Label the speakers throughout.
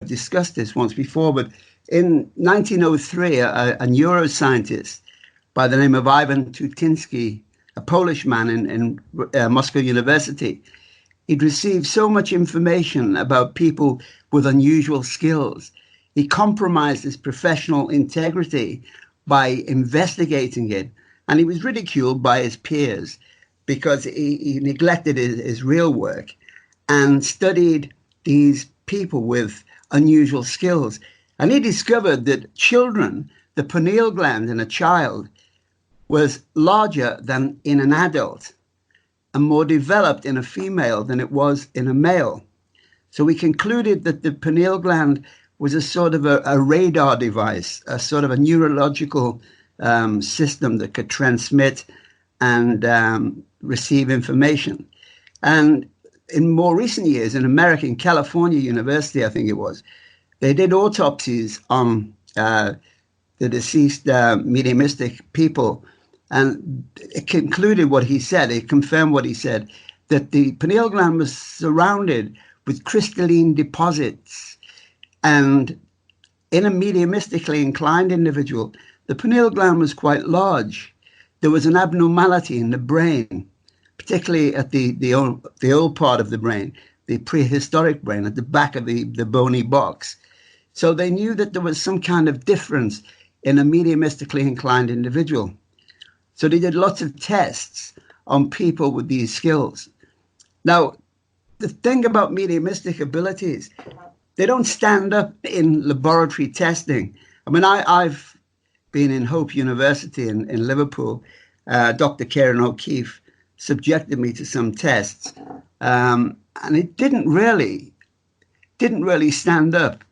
Speaker 1: discussed this once before, but in 1903, a neuroscientist by the name of Ivan Tutinsky, a Polish man in Moscow University, he'd received so much information about people with unusual skills. He compromised his professional integrity by investigating it, and he was ridiculed by his peers because he neglected his real work and studied these people with unusual skills. And he discovered that children, the pineal gland in a child, was larger than in an adult and more developed in a female than it was in a male. So we concluded that the pineal gland was a sort of a radar device, a sort of a neurological system that could transmit and receive information. And in more recent years, in America, in California University, I think it was, they did autopsies on the deceased mediumistic people, and it concluded what he said, it confirmed what he said, that the pineal gland was surrounded with crystalline deposits. And in a mediumistically inclined individual, the pineal gland was quite large. There was an abnormality in the brain, particularly at the old part of the brain, the prehistoric brain, at the back of the bony box. So they knew that there was some kind of difference in a mediumistically inclined individual. So they did lots of tests on people with these skills. Now, the thing about mediumistic abilities, they don't stand up in laboratory testing. I mean, I've been in Hope University in Liverpool. Dr. Kieran O'Keefe subjected me to some tests, and it didn't really stand up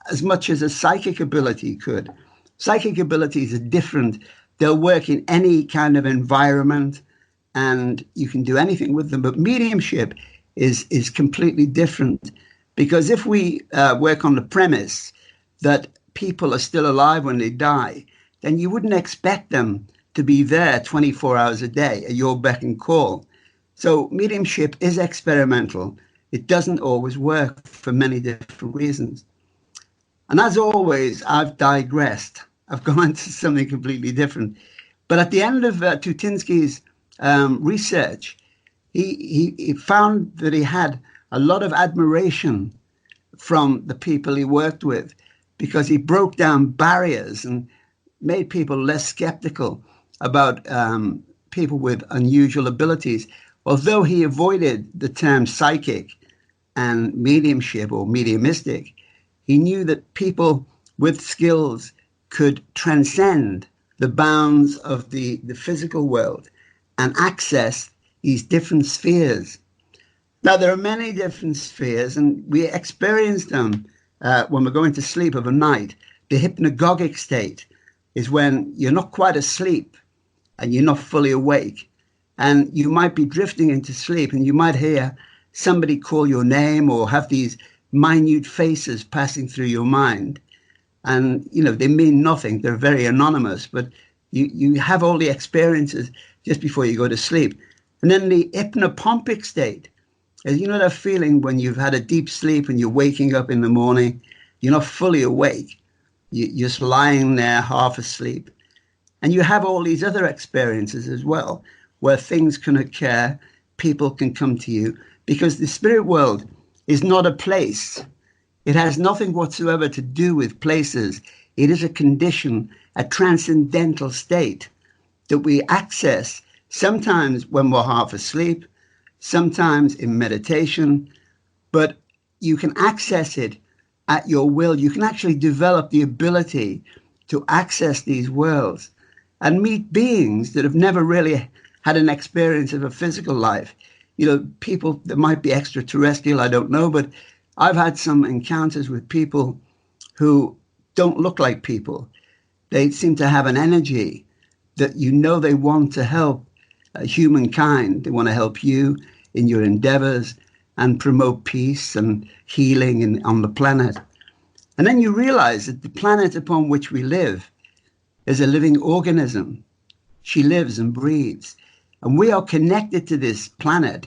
Speaker 1: as much as a psychic ability could. Psychic abilities are different. They'll work in any kind of environment, and you can do anything with them. But mediumship is completely different, because if we work on the premise that people are still alive when they die, then you wouldn't expect them to be there 24 hours a day at your beck and call. So mediumship is experimental. It doesn't always work for many different reasons. And as always, I've digressed. I've gone into something completely different. But at the end of Tutinsky's research, he found that he had a lot of admiration from the people he worked with, because he broke down barriers and made people less skeptical about people with unusual abilities. Although he avoided the term psychic and mediumship or mediumistic, he knew that people with skills could transcend the bounds of the physical world and access these different spheres. Now, there are many different spheres, and we experience them when we're going to sleep of a night. The hypnagogic state is when you're not quite asleep and you're not fully awake. And you might be drifting into sleep and you might hear somebody call your name or have these minute faces passing through your mind. And, you know, they mean nothing. They're very anonymous, but you have all the experiences just before you go to sleep. And then the hypnopompic state is, you know, that feeling when you've had a deep sleep and you're waking up in the morning, you're not fully awake. You're just lying there half asleep. And you have all these other experiences as well, where things can occur, people can come to you, because the spirit world is not a place. It has nothing whatsoever to do with places. It is a condition, a transcendental state that we access sometimes when we're half asleep, sometimes in meditation, but you can access it at your will. You can actually develop the ability to access these worlds and meet beings that have never really had an experience of a physical life. You know, people that might be extraterrestrial, I don't know, but I've had some encounters with people who don't look like people. They seem to have an energy that, you know, they want to help humankind. They want to help you in your endeavors and promote peace and healing on the planet. And then you realize that the planet upon which we live is a living organism. She lives and breathes. And we are connected to this planet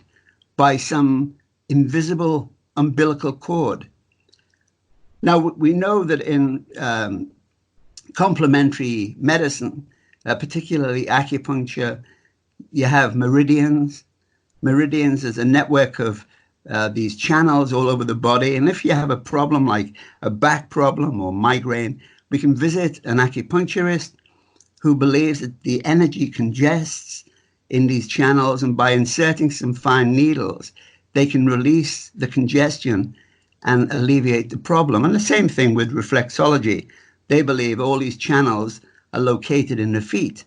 Speaker 1: by some invisible umbilical cord. Now, we know that in complementary medicine, particularly acupuncture, you have meridians. Meridians is a network of these channels all over the body. And if you have a problem like a back problem or migraine, we can visit an acupuncturist who believes that the energy congests in these channels, and by inserting some fine needles, they can release the congestion and alleviate the problem. And the same thing with reflexology. They believe all these channels are located in the feet,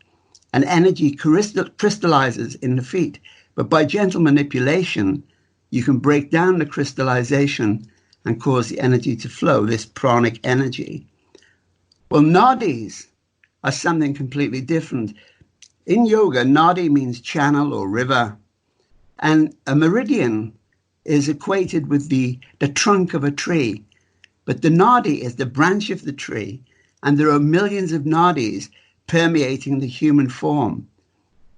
Speaker 1: and energy crystallizes in the feet. But by gentle manipulation, you can break down the crystallization and cause the energy to flow, this pranic energy. Well, nadis are something completely different. In yoga, nadi means channel or river, and a meridian is equated with the trunk of a tree. But the nadi is the branch of the tree, and there are millions of nadis permeating the human form.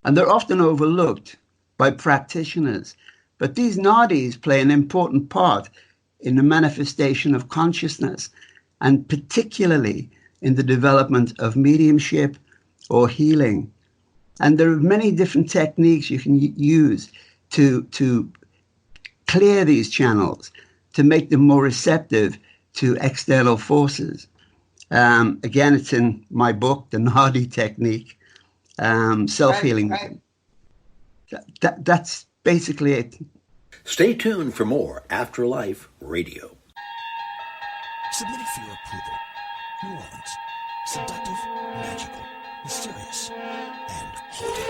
Speaker 1: And they're often overlooked by practitioners. But these nadis play an important part in the manifestation of consciousness, and particularly in the development of mediumship or healing. And there are many different techniques you can use to clear these channels, to make them more receptive to external forces. Again, it's in my book, The Nadi Technique, Self-Healing.
Speaker 2: Right.
Speaker 1: That's basically it.
Speaker 3: Stay tuned for more Afterlife Radio.
Speaker 4: Submitted for your approval. New Orleans. Seductive, magical, mysterious, and haunted.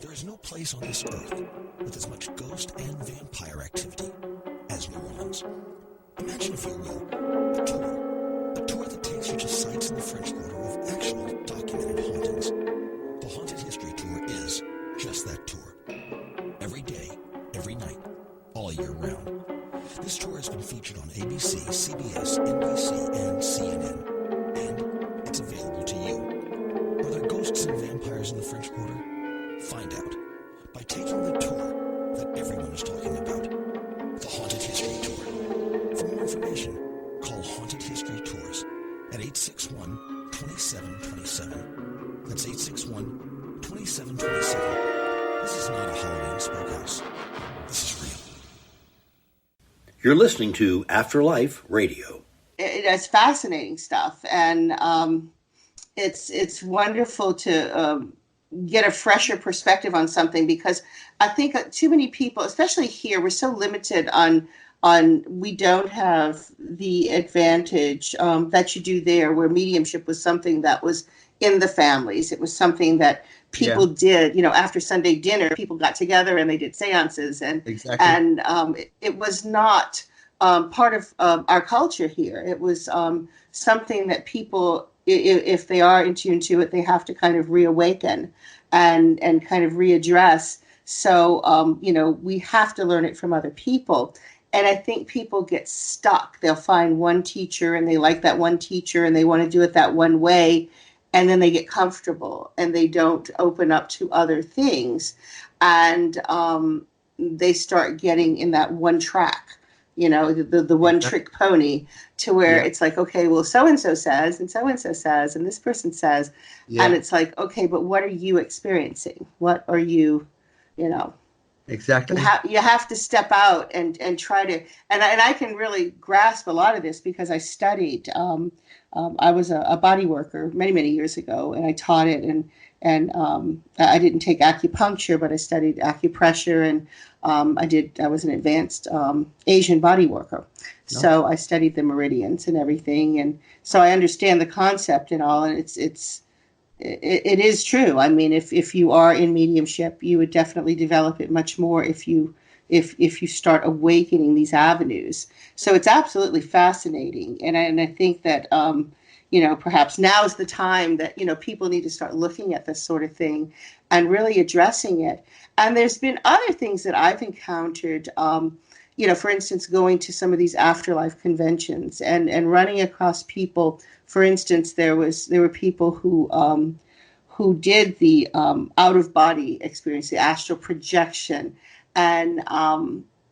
Speaker 4: There is no place on this earth with as much ghost and vampire activity as New Orleans. Imagine, if you will, a tour that takes you to sites in the French Quarter of actual documented hauntings. The Haunted History Tour is just that tour. Every day, every night, all year round. This tour has been featured on ABC, CBS, NBC, and CNN, and it's available to you. Are there ghosts and vampires in the French Quarter? Find out by taking the tour that everyone is talking about, the Haunted History Tour. For more information, call Haunted History Tours at 861-2727. That's 861-2727. This is not a Halloween spookhouse. This is real.
Speaker 3: You're listening to Afterlife Radio.
Speaker 2: It's fascinating stuff, and it's wonderful to get a fresher perspective on something, because I think too many people, especially here, we're so limited on we don't have the advantage that you do there, where mediumship was something that was in the families. It was something that people did, after Sunday dinner, people got together and they did seances, and it was not part of our culture here. It was something that people, if they are in tune to it, they have to kind of reawaken and kind of readdress. So, we have to learn it from other people. And I think people get stuck. They'll find one teacher and they like that one teacher and they want to do it that one way. And then they get comfortable and they don't open up to other things. And they start getting in that one track, the one trick pony, to where it's like, okay, well, so-and-so says, and so-and-so says, and this person says. And it's like, okay, but what are you experiencing? What are you,
Speaker 1: Exactly.
Speaker 2: You have to step out and try to, and I can really grasp a lot of this because I studied. I was a body worker many, many years ago, and I taught it. And I didn't take acupuncture, but I studied acupressure, and I was an advanced Asian body worker. So I studied the meridians and everything, and so I understand the concept and all. And it is true. I mean, if you are in mediumship, you would definitely develop it much more if you start awakening these avenues. So it's absolutely fascinating, and I think that perhaps now is the time that people need to start looking at this sort of thing and really addressing it. And there's been other things that I've encountered. For instance, going to some of these afterlife conventions and running across people. For instance, there were people who did the out of body experience, the astral projection, and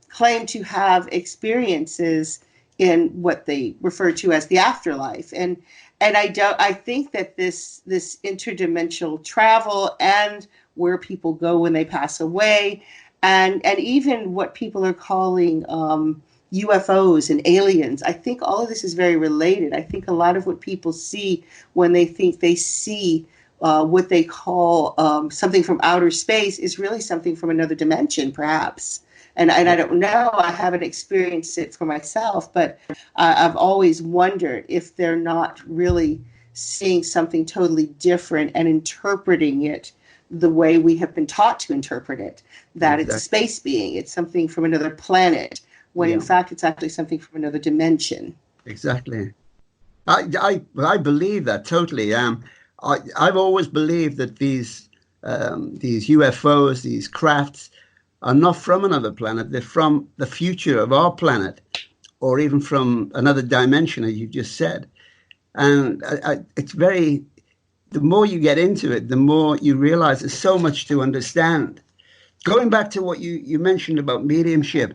Speaker 2: claimed to have experiences in what they refer to as the afterlife. And I think that this interdimensional travel and where people go when they pass away, and even what people are calling UFOs and aliens, I think all of this is very related. I think a lot of what people see when they think they see what they call something from outer space is really something from another dimension, perhaps. And I don't know, I haven't experienced it for myself, but I've always wondered if they're not really seeing something totally different and interpreting it the way we have been taught to interpret it, that It's a space being, it's something from another planet, when in fact it's actually something from another dimension.
Speaker 1: Exactly. I believe that totally. I've always believed that these UFOs, these crafts, are not from another planet. They're from the future of our planet, or even from another dimension, as you just said. And it's very, the more you get into it, the more you realize there's so much to understand. Going back to what you mentioned about mediumship,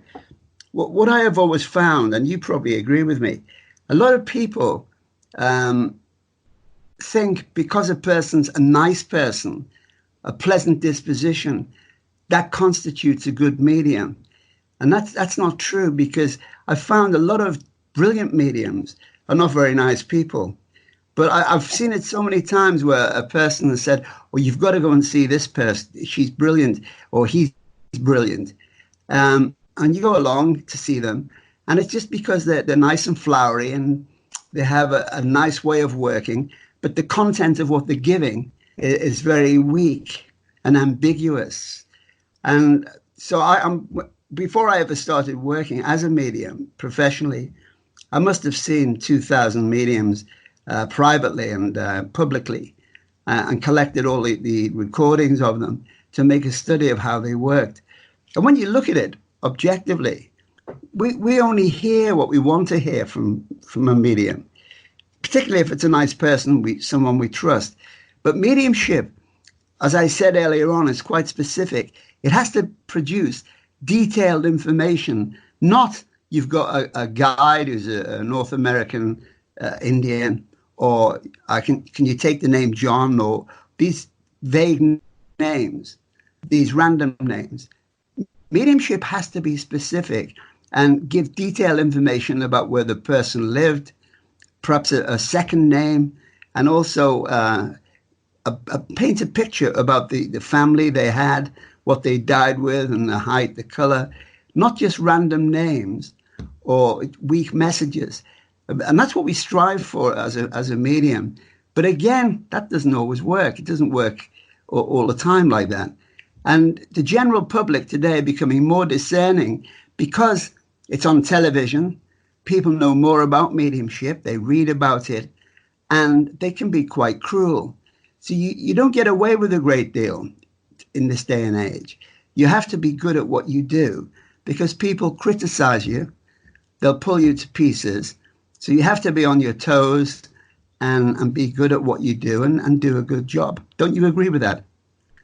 Speaker 1: what I have always found, and you probably agree with me, a lot of people think because a person's a nice person, a pleasant disposition, that constitutes a good medium. And that's not true, because I found a lot of brilliant mediums are not very nice people. But I've seen it so many times where a person has said, "Oh, you've got to go and see this person. She's brilliant," or "He's brilliant." And you go along to see them. And it's just because they're nice and flowery and they have a nice way of working. But the content of what they're giving is very weak and ambiguous. And so before I ever started working as a medium professionally, I must have seen 2,000 mediums privately and publicly, and collected all the recordings of them to make a study of how they worked. And when you look at it objectively, we only hear what we want to hear from a medium, particularly if it's a nice person, someone we trust. But mediumship, as I said earlier on, is quite specific. It has to produce detailed information, not you've got a guide who's a North American Indian, or can you take the name John, or these vague names, these random names. Mediumship has to be specific and give detailed information about where the person lived, perhaps a second name, and also paint a picture about the family they had, what they died with, and the height, the color, not just random names or weak messages. And that's what we strive for as a medium. But again, that doesn't always work. It doesn't work all the time like that. And the general public today are becoming more discerning because it's on television. People know more about mediumship. They read about it, and they can be quite cruel. So you don't get away with a great deal in this day and age. You have to be good at what you do, because people criticize you. They'll pull you to pieces. So you have to be on your toes and be good at what you do and do a good job. Don't you agree with that?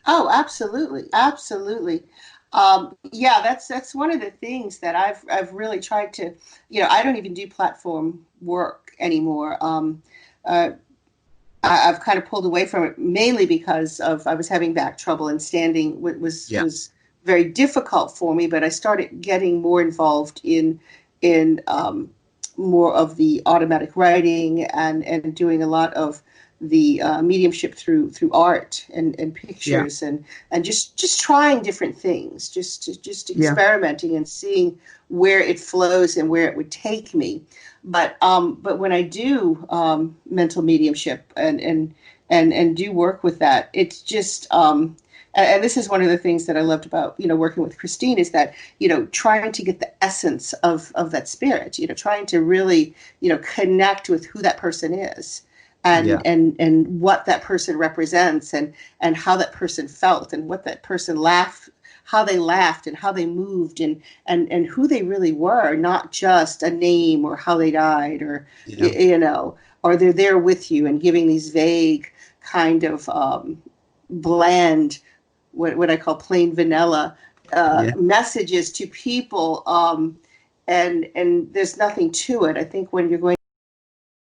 Speaker 2: Oh, absolutely. Absolutely. Yeah, that's one of the things that I've really tried to, I don't even do platform work anymore. I've kind of pulled away from it, mainly because I was having back trouble, and standing was very difficult for me. But I started getting more involved in more of the automatic writing and doing a lot of the mediumship through art and pictures and just trying different things, just experimenting and seeing where it flows and where it would take me. But when I do mental mediumship and do work with that, it's just and this is one of the things that I loved about working with Christine, is that trying to get the essence of that spirit, trying to really connect with who that person is. And what that person represents, and how that person felt, and what that person how they laughed and how they moved, and who they really were, not just a name or how they died, or or they're there with you and giving these vague kind of bland, what I call plain vanilla messages to people. and there's nothing to it. I think when you're going